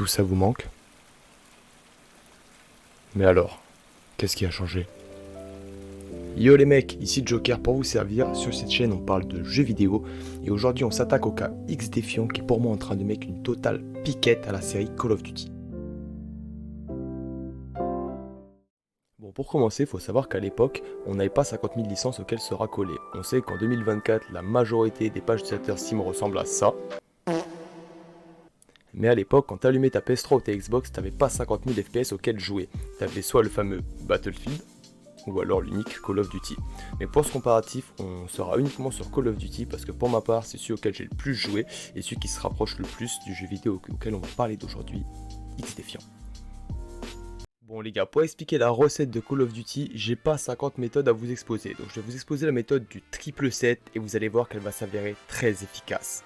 tout ça vous manque? Mais alors, qu'est-ce qui a changé? Yo les mecs, ici Joker pour vous servir. Sur cette chaîne on parle de jeux vidéo et aujourd'hui on s'attaque au cas X Défiant qui est pour moi en train de mettre une totale piquette à la série Call of Duty. Bon, pour commencer, il faut savoir qu'à l'époque, on n'avait pas 50 000 licences auxquelles se racoler. On sait qu'en 2024, la majorité des pages utilisateurs Steam ressemblent à ça. Mais à l'époque, quand t'allumais ta PS3 ou ta Xbox, t'avais pas 50 000 FPS auxquels jouer. T'avais soit le fameux Battlefield, ou alors l'unique Call of Duty. Mais pour ce comparatif, on sera uniquement sur Call of Duty parce que pour ma part, c'est celui auquel j'ai le plus joué et celui qui se rapproche le plus du jeu vidéo auquel on va parler d'aujourd'hui, X Défiant. Bon les gars, pour expliquer la recette de Call of Duty, j'ai pas 50 méthodes à vous exposer. Donc je vais vous exposer la méthode du triple 7 et vous allez voir qu'elle va s'avérer très efficace.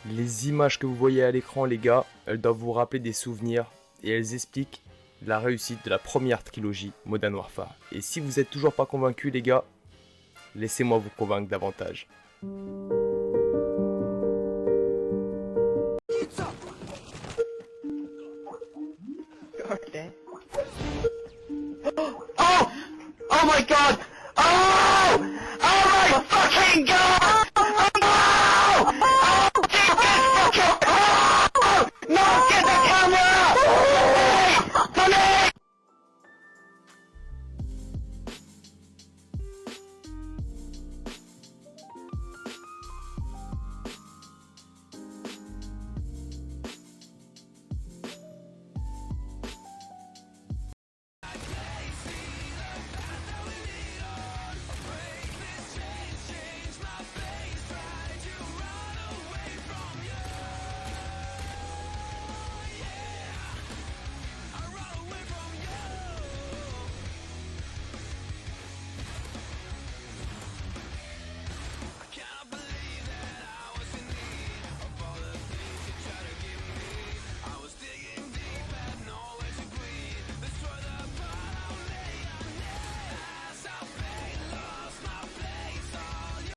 Les images que vous voyez à l'écran les gars, elles doivent vous rappeler des souvenirs et elles expliquent la réussite de la première trilogie Modern Warfare. Et si vous êtes toujours pas convaincus les gars, laissez-moi vous convaincre davantage. Okay. Oh! Oh my god! Oh! Oh my fucking god! Oh! Oh! Get this fucking... Oh! No! Get the camera! Police! Police!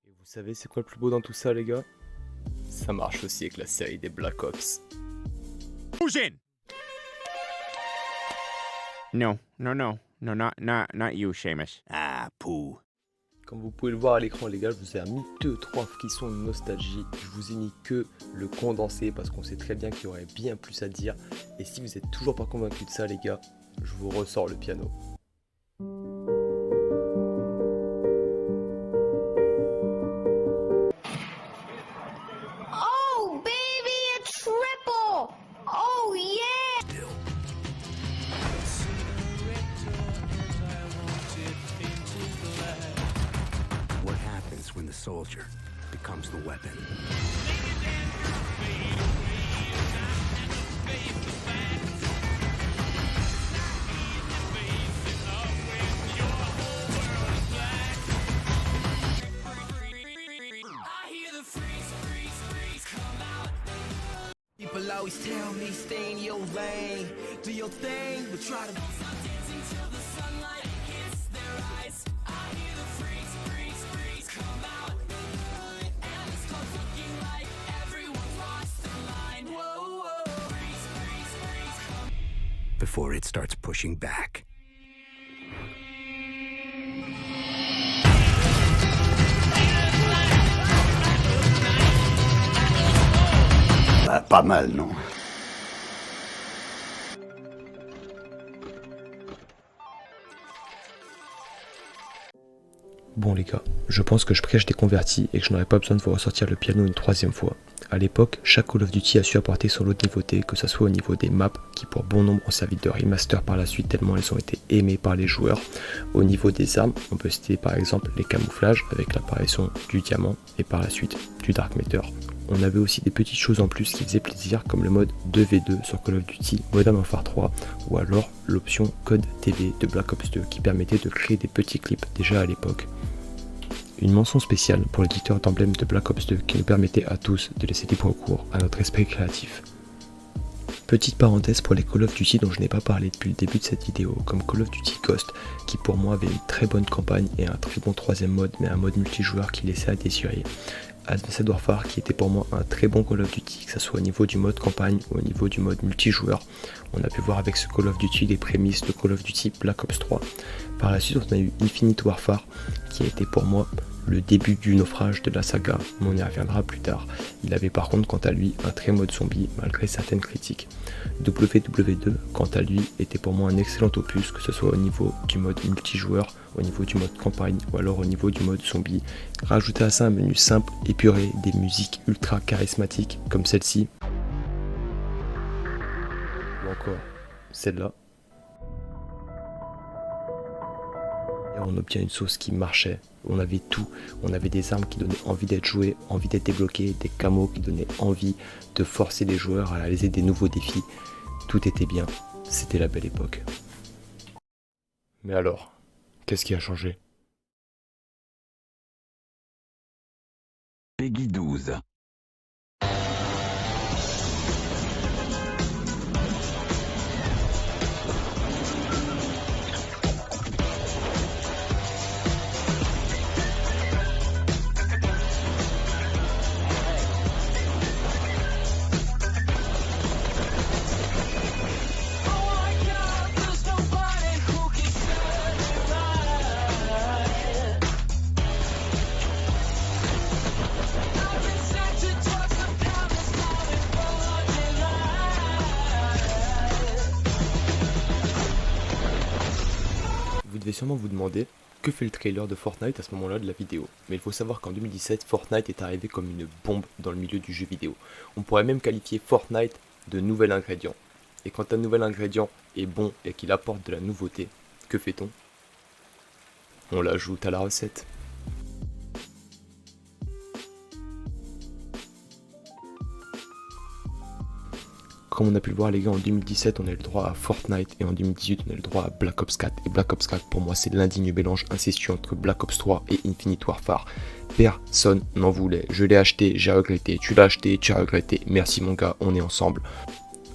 Vous savez c'est quoi le plus beau dans tout ça les gars? Ça marche aussi avec la série des Black Ops. No, not you, Seamus. Ah, poo. Comme vous pouvez le voir à l'écran les gars, je vous ai mis 2-3 frissons de nostalgie. Je vous ai mis que le condensé parce qu'on sait très bien qu'il y aurait bien plus à dire. Et si vous êtes toujours pas convaincu de ça les gars, je vous ressors le piano. Oh, baby, a triple! Oh, yeah! What happens when the soldier becomes the weapon? People always tell me stay in your lane, do your thing, but try to dancing till the sunlight hits their eyes. I hear the freaks come out, and it's called looking like everyone's lost their line. Whoa, whoa, freaks come. Before it starts pushing back. Pas mal, non? Bon les gars, je pense que je prêche des convertis et que je n'aurai pas besoin de vous ressortir le piano une troisième fois. A l'époque, chaque Call of Duty a su apporter son lot de nouveautés, que ce soit au niveau des maps, qui pour bon nombre ont servi de remaster par la suite tellement elles ont été aimées par les joueurs. Au niveau des armes, on peut citer par exemple les camouflages avec l'apparition du diamant et par la suite du Dark Matter. On avait aussi des petites choses en plus qui faisaient plaisir comme le mode 2v2 sur Call of Duty Modern Warfare 3 ou alors l'option Code TV de Black Ops 2 qui permettait de créer des petits clips déjà à l'époque. Une mention spéciale pour l'éditeur d'emblème de Black Ops 2 qui nous permettait à tous de laisser libre cours à notre esprit créatif. Petite parenthèse pour les Call of Duty dont je n'ai pas parlé depuis le début de cette vidéo, comme Call of Duty Ghost, qui pour moi avait une très bonne campagne et un très bon troisième mode, mais un mode multijoueur qui laissait à désirer. Advanced Warfare qui était pour moi un très bon Call of Duty, que ce soit au niveau du mode campagne ou au niveau du mode multijoueur. On a pu voir avec ce Call of Duty les prémices de Call of Duty Black Ops 3. Par la suite, on a eu Infinite Warfare qui a été pour moi le début du naufrage de la saga, mais on y reviendra plus tard. Il avait par contre quant à lui un très mode zombie malgré certaines critiques. WW2 quant à lui était pour moi un excellent opus, que ce soit au niveau du mode multijoueur, au niveau du mode campagne ou alors au niveau du mode zombie. Rajouter à ça un menu simple, épuré, des musiques ultra charismatiques comme celle-ci, ou encore celle-là. Et on obtient une sauce qui marchait, on avait tout, on avait des armes qui donnaient envie d'être jouées, envie d'être débloquées, des camos qui donnaient envie de forcer les joueurs à réaliser des nouveaux défis. Tout était bien, c'était la belle époque. Mais alors, qu'est-ce qui a changé ? Peggy 12. Vous devez sûrement vous demander que fait le trailer de Fortnite à ce moment-là de la vidéo. Mais il faut savoir qu'en 2017, Fortnite est arrivé comme une bombe dans le milieu du jeu vidéo. On pourrait même qualifier Fortnite de nouvel ingrédient. Et quand un nouvel ingrédient est bon et qu'il apporte de la nouveauté, que fait-on ? On l'ajoute à la recette. Comme on a pu le voir les gars, en 2017 on a eu le droit à Fortnite et en 2018 on a eu le droit à Black Ops 4. Et Black Ops 4 pour moi c'est l'indigne mélange incestueux entre Black Ops 3 et Infinite Warfare. Personne n'en voulait, je l'ai acheté, j'ai regretté, tu l'as acheté, tu as regretté, merci mon gars, on est ensemble.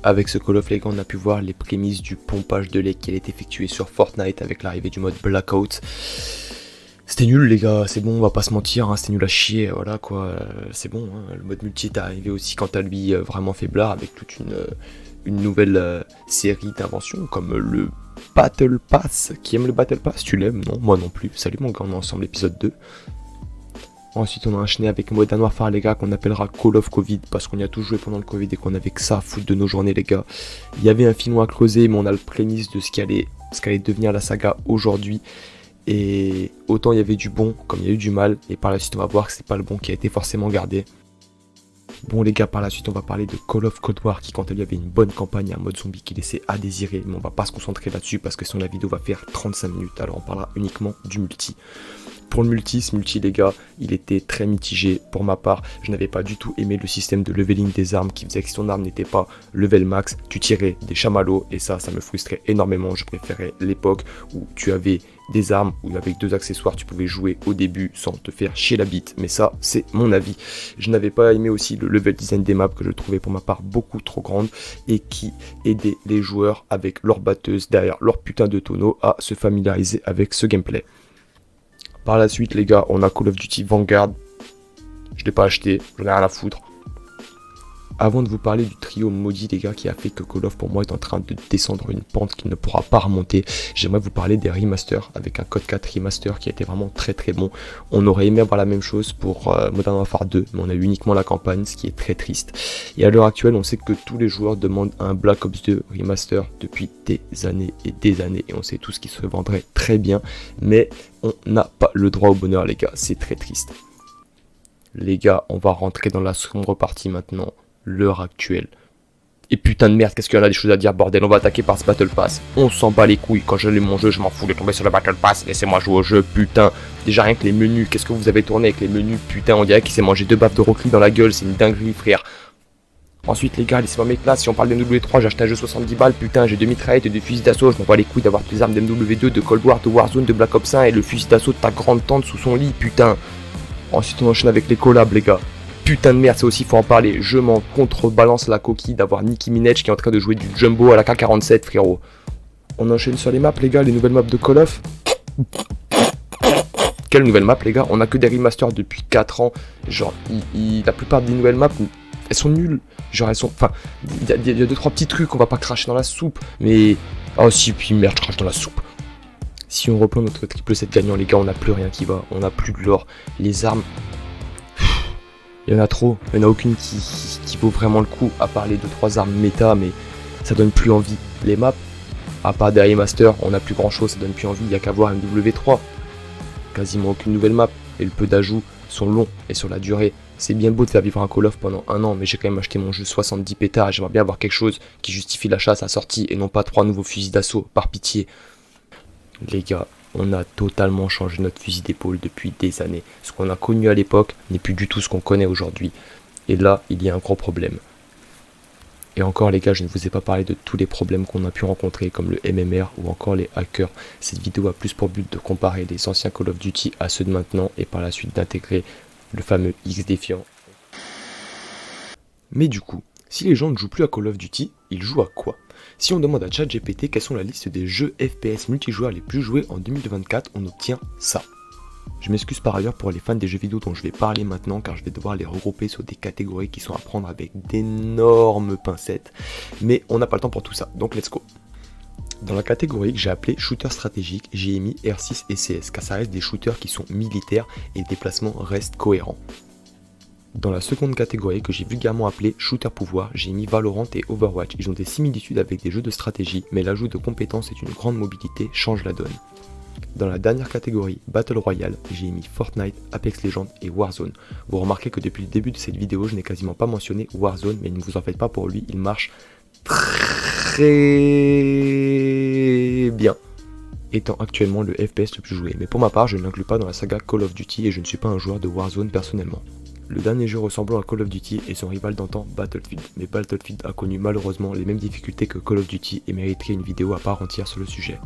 Avec ce Call of les gars on a pu voir les prémices du pompage de lait qui allait être effectué sur Fortnite avec l'arrivée du mode Blackout. C'était nul les gars, c'est bon, on va pas se mentir, hein, c'était nul à chier, voilà quoi, c'est bon. Hein. Le mode multi est arrivé aussi quant à lui vraiment faiblard avec toute une nouvelle série d'inventions comme le Battle Pass. Qui aime le Battle Pass? Tu l'aimes? Non, moi non plus. Salut mon gars, on est ensemble épisode 2. Ensuite on a enchaîné avec Modern Warfare les gars qu'on appellera Call of Covid parce qu'on y a tous joué pendant le Covid et qu'on avait que ça à foutre de nos journées les gars. Il y avait un filon à creuser mais on a le prémisse de ce qui allait devenir la saga aujourd'hui. Et autant il y avait du bon comme il y a eu du mal, et par la suite on va voir que c'est pas le bon qui a été forcément gardé. Bon les gars, par la suite on va parler de Call of Cold War qui quand elle avait une bonne campagne, un mode zombie qui laissait à désirer, mais on va pas se concentrer là-dessus parce que sinon la vidéo va faire 35 minutes, alors on parlera uniquement du multi. Pour le multi, ce multi les gars, il était très mitigé. Pour ma part, je n'avais pas du tout aimé le système de leveling des armes qui faisait que si ton arme n'était pas level max, tu tirais des chamallows et ça me frustrait énormément. Je préférais l'époque où tu avais des armes où avec 2 accessoires tu pouvais jouer au début sans te faire chier la bite, mais ça c'est mon avis. Je n'avais pas aimé aussi le level design des maps que je trouvais pour ma part beaucoup trop grande et qui aidait les joueurs avec leur batteuse derrière leur putain de tonneau à se familiariser avec ce gameplay. Par la suite les gars, on a Call of Duty Vanguard. Je l'ai pas acheté, j'en ai rien à foutre. Avant de vous parler du trio maudit les gars qui a fait que Call of pour moi est en train de descendre une pente qu'il ne pourra pas remonter, j'aimerais vous parler des remasters avec un code 4 remaster qui a été vraiment très très bon. On aurait aimé avoir la même chose pour Modern Warfare 2 mais on a eu uniquement la campagne, ce qui est très triste. Et à l'heure actuelle on sait que tous les joueurs demandent un Black Ops 2 remaster depuis des années et on sait tous qu'il se vendrait très bien, mais on n'a pas le droit au bonheur les gars, c'est très triste. Les gars, on va rentrer dans la sombre partie maintenant. L'heure actuelle. Et putain de merde, qu'est-ce qu'il y en a des choses à dire bordel, on va attaquer par ce Battle Pass. On s'en bat les couilles, quand j'allume mon jeu, je m'en fous de tomber sur le Battle Pass, laissez-moi jouer au jeu, putain. Déjà rien que les menus, qu'est-ce que vous avez tourné avec les menus, putain, on dirait qu'il s'est mangé 2 baffes de Rockly dans la gueule, c'est une dinguerie frère. Ensuite les gars, laissez-moi mes classes, si on parle de MW3, j'ai acheté un jeu 70 balles, putain, j'ai 2 mitraillettes et 2 fusils d'assaut, je m'en bats les couilles d'avoir toutes les armes d'MW2, de Cold War, de Warzone, de Black Ops 1 et le fusil d'assaut de ta grande tante sous son lit, putain. Ensuite on enchaîne avec les collabs les gars. Putain de merde, ça aussi faut en parler, je m'en contrebalance la coquille d'avoir Nicki Minaj qui est en train de jouer du Jumbo à la K47 frérot. On enchaîne sur les maps les gars, les nouvelles maps de Call of. Quelle nouvelle map les gars? On a que des remasters depuis 4 ans. Genre, la plupart des nouvelles maps, elles sont nulles. Genre elles sont... Enfin, il y a 2-3 petits trucs, on va pas cracher dans la soupe. Mais... Oh si, puis merde, je crache dans la soupe. Si on reprend notre triple 7 gagnant les gars, on n'a plus rien qui va. On n'a plus de l'or. Les armes... Il y en a trop. Il n'y en a aucune qui vaut vraiment le coup. À part les 2-3 armes méta, mais ça donne plus envie. Les maps, à part des remasters, on n'a plus grand chose, ça donne plus envie. Il n'y a qu'à voir MW3. Quasiment aucune nouvelle map. Et le peu d'ajouts sont longs et sur la durée. C'est bien beau de faire vivre un Call of pendant 1 an, mais j'ai quand même acheté mon jeu 70 pétards. J'aimerais bien avoir quelque chose qui justifie l'achat à sa sortie et non pas 3 nouveaux fusils d'assaut, par pitié. Les gars, on a totalement changé notre fusil d'épaule depuis des années. Ce qu'on a connu à l'époque n'est plus du tout ce qu'on connaît aujourd'hui. Et là, il y a un gros problème. Et encore les gars, je ne vous ai pas parlé de tous les problèmes qu'on a pu rencontrer, comme le MMR ou encore les hackers. Cette vidéo a plus pour but de comparer les anciens Call of Duty à ceux de maintenant et par la suite d'intégrer le fameux X défiant. Mais du coup, si les gens ne jouent plus à Call of Duty, ils jouent à quoi? Si on demande à ChatGPT quelles sont la liste des jeux FPS multijoueurs les plus joués en 2024, on obtient ça. Je m'excuse par ailleurs pour les fans des jeux vidéo dont je vais parler maintenant, car je vais devoir les regrouper sur des catégories qui sont à prendre avec d'énormes pincettes. Mais on n'a pas le temps pour tout ça, donc let's go. Dans la catégorie que j'ai appelée shooter stratégique, j'ai mis R6 et CS, car ça reste des shooters qui sont militaires et les déplacements restent cohérents. Dans la seconde catégorie que j'ai vulgairement appelée shooter pouvoir, j'ai mis Valorant et Overwatch. Ils ont des similitudes avec des jeux de stratégie, mais l'ajout de compétences et une grande mobilité change la donne. Dans la dernière catégorie, Battle Royale, j'ai mis Fortnite, Apex Legends et Warzone. Vous remarquez que depuis le début de cette vidéo, je n'ai quasiment pas mentionné Warzone, mais ne vous en faites pas pour lui, il marche très bien, étant actuellement le FPS le plus joué. Mais pour ma part, je ne l'inclus pas dans la saga Call of Duty et je ne suis pas un joueur de Warzone personnellement. Le dernier jeu ressemblant à Call of Duty est son rival d'antan Battlefield, mais Battlefield a connu malheureusement les mêmes difficultés que Call of Duty et mériterait une vidéo à part entière sur le sujet.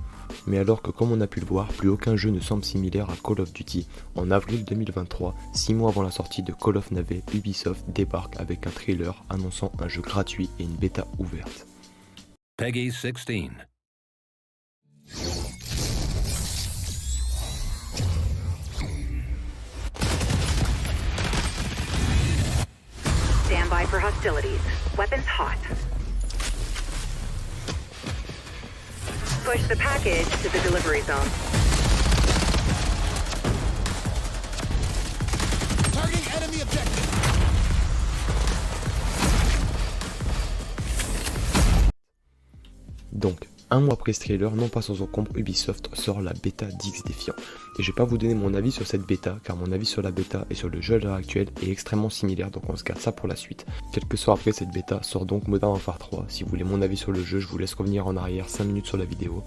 Mais alors que comme on a pu le voir, plus aucun jeu ne semble similaire à Call of Duty, en avril 2023, 6 mois avant la sortie de Call of Navet, Ubisoft débarque avec un trailer annonçant un jeu gratuit et une bêta ouverte. Peggy 16. Stand by for hostilities. Weapons hot. Push the package to the delivery zone. Targeting enemy objective. Donc, un mois après ce trailer, non pas sans encombre, Ubisoft sort la bêta d'X Défiant. Et je vais pas vous donner mon avis sur cette bêta, car mon avis sur la bêta et sur le jeu à l'heure actuelle est extrêmement similaire, donc on se garde ça pour la suite. Quelques soirs après cette bêta sort donc Modern Warfare 3. Si vous voulez mon avis sur le jeu, je vous laisse revenir en arrière 5 minutes sur la vidéo.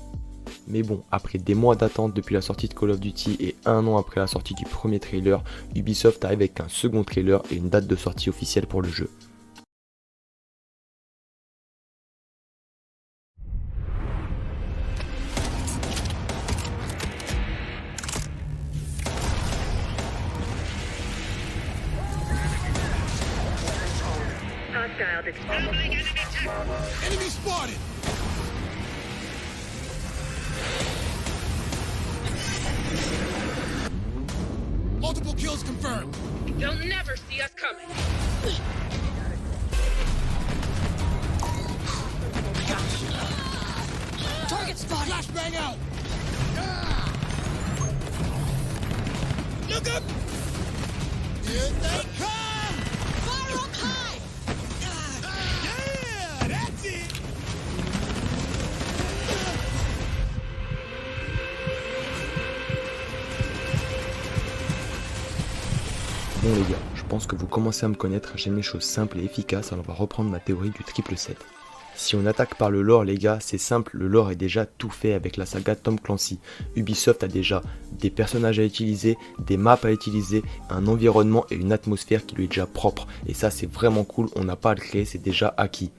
Mais bon, après des mois d'attente depuis la sortie de Call of Duty et 1 an après la sortie du premier trailer, Ubisoft arrive avec un second trailer et une date de sortie officielle pour le jeu. Enemy spotted. Multiple kills confirmed. They'll never see us coming. Target spotted. Flashbang out. Look up. Here they come. Fire up high. Yeah, that's it. Bon les gars, je pense que vous commencez à me connaître, j'aime les choses simples et efficaces, alors on va reprendre ma théorie du triple 7. Si on attaque par le lore les gars, c'est simple, le lore est déjà tout fait avec la saga Tom Clancy. Ubisoft a déjà des personnages à utiliser, des maps à utiliser, un environnement et une atmosphère qui lui est déjà propre. Et ça c'est vraiment cool, on n'a pas à le créer, c'est déjà acquis.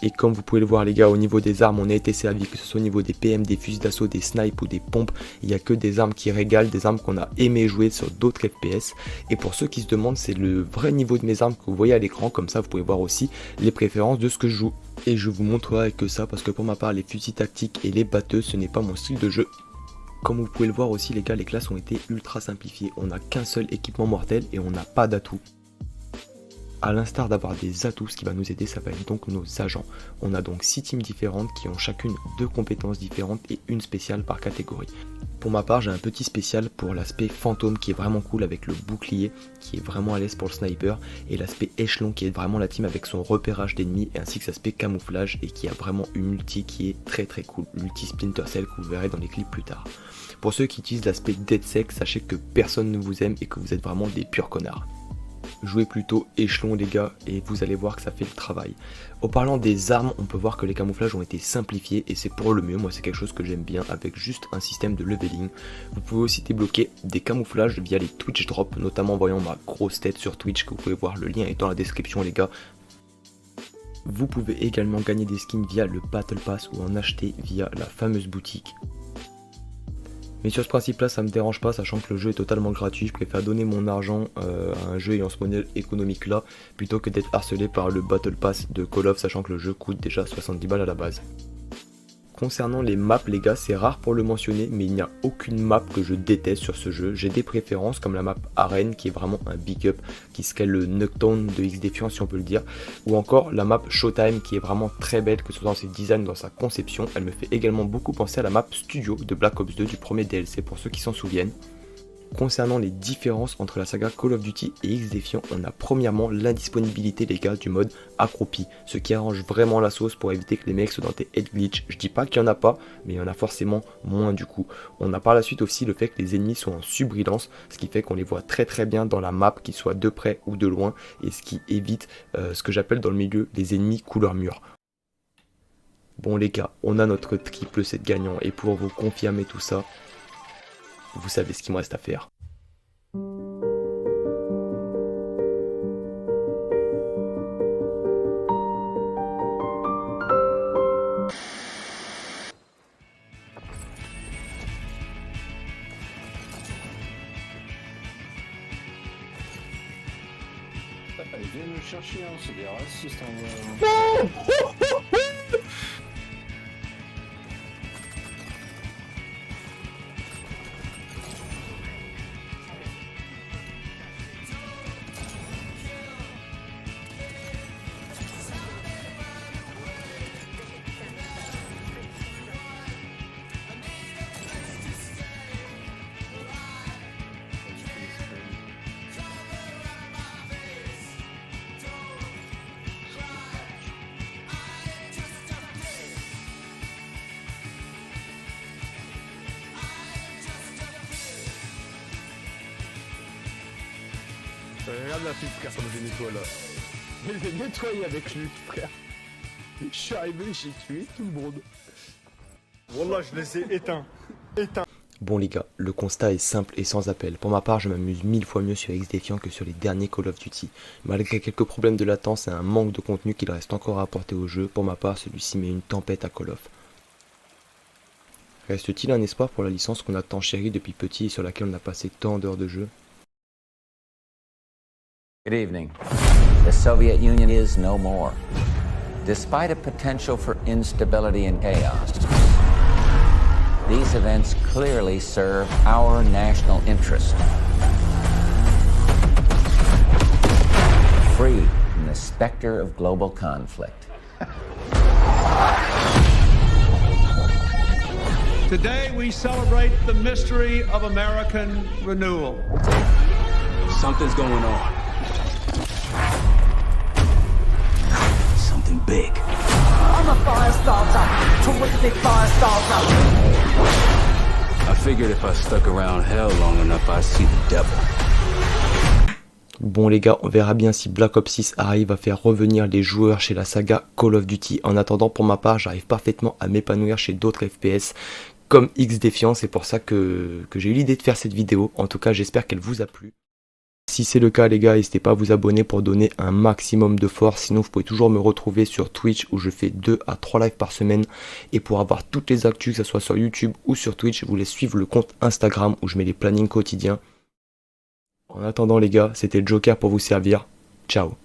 Et comme vous pouvez le voir les gars, au niveau des armes, on a été servi, que ce soit au niveau des PM, des fusils d'assaut, des snipes ou des pompes, il n'y a que des armes qui régalent, des armes qu'on a aimé jouer sur d'autres FPS. Et pour ceux qui se demandent, c'est le vrai niveau de mes armes que vous voyez à l'écran, comme ça vous pouvez voir aussi les préférences de ce que je joue. Et je vous montrerai que ça, parce que pour ma part, les fusils tactiques et les batteuses, ce n'est pas mon style de jeu. Comme vous pouvez le voir aussi les gars, les classes ont été ultra simplifiées. On n'a qu'un seul équipement mortel et on n'a pas d'atout. A l'instar d'avoir des atouts, ce qui va nous aider, ça va être donc nos agents. On a donc 6 teams différentes qui ont chacune 2 compétences différentes et une spéciale par catégorie. Pour ma part, j'ai un petit spécial pour l'aspect fantôme qui est vraiment cool avec le bouclier qui est vraiment à l'aise pour le sniper et l'aspect échelon qui est vraiment la team avec son repérage d'ennemis ainsi que l'aspect camouflage et qui a vraiment une ulti qui est très cool, l'ulti Splinter Cell que vous verrez dans les clips plus tard. Pour ceux qui utilisent l'aspect DeadSec, sachez que personne ne vous aime et que vous êtes vraiment des purs connards. Jouez plutôt échelon les gars et vous allez voir que ça fait le travail. En parlant des armes, on peut voir que les camouflages ont été simplifiés et c'est pour le mieux. Moi c'est quelque chose que j'aime bien avec juste un système de leveling. Vous pouvez aussi débloquer des camouflages via les Twitch drops, notamment en voyant ma grosse tête sur Twitch que vous pouvez voir, le lien est dans la description les gars. Vous pouvez également gagner des skins via le Battle Pass ou en acheter via la fameuse boutique. Mais sur ce principe là ça me dérange pas, sachant que le jeu est totalement gratuit. Je préfère donner mon argent à un jeu ayant ce modèle économique là plutôt que d'être harcelé par le Battle Pass de Call of, sachant que le jeu coûte déjà 70 balles à la base. Concernant les maps les gars, c'est rare pour le mentionner mais il n'y a aucune map que je déteste sur ce jeu. J'ai des préférences comme la map Arène qui est vraiment un big up, qui scale le Nuketown de XDefiant si on peut le dire, ou encore la map Showtime qui est vraiment très belle, que ce soit dans ses designs, dans sa conception. Elle me fait également beaucoup penser à la map Studio de Black Ops 2 du premier DLC pour ceux qui s'en souviennent. Concernant les différences entre la saga Call of Duty et XDefiant, on a premièrement l'indisponibilité les gars du mode accroupi, ce qui arrange vraiment la sauce pour éviter que les mecs soient dans des head glitch. Je dis pas qu'il y en a pas, mais il y en a forcément moins du coup. On a par la suite aussi le fait que les ennemis sont en subbrillance, ce qui fait qu'on les voit très bien dans la map, qu'ils soient de près ou de loin, et ce qui évite ce que j'appelle dans le milieu les ennemis couleur mur. Bon les gars, on a notre triple set gagnant et pour vous confirmer tout ça, vous savez ce qu'il me reste à faire. Ils viennent me chercher, hein, c'est des racistes en vrai. Regarde la petite frère comme je nettoie là. Je l'ai nettoyé avec lui frère. Je suis arrivé, j'ai tué tout le monde. Wallah je les ai éteints. Bon les gars, le constat est simple et sans appel. Pour ma part, je m'amuse 1000 fois mieux sur XDefiant que sur les derniers Call of Duty. Malgré quelques problèmes de latence et un manque de contenu qu'il reste encore à apporter au jeu, pour ma part, celui-ci met une tempête à Call of. Reste-t-il un espoir pour la licence qu'on a tant chérie depuis petit et sur laquelle on a passé tant d'heures de jeu? Good evening. The Soviet Union is no more. Despite a potential for instability and chaos, these events clearly serve our national interest. Free from the specter of global conflict. Today we celebrate the mystery of American renewal. Something's going on. Something big. I'm a fire starter. Terrific fire starter. I figured if I stuck around hell long enough, I'd see the devil. Bon les gars, on verra bien si Black Ops 6 arrive à faire revenir les joueurs chez la saga Call of Duty. En attendant, pour ma part, j'arrive parfaitement à m'épanouir chez d'autres FPS comme XDefiant. C'est pour ça que j'ai eu l'idée de faire cette vidéo. En tout cas, j'espère qu'elle vous a plu. Si c'est le cas les gars, n'hésitez pas à vous abonner pour donner un maximum de force. Sinon vous pouvez toujours me retrouver sur Twitch où je fais 2 à 3 lives par semaine. Et pour avoir toutes les actus, que ce soit sur YouTube ou sur Twitch, je vous laisse suivre le compte Instagram où je mets les plannings quotidiens. En attendant les gars, c'était le Joker pour vous servir. Ciao.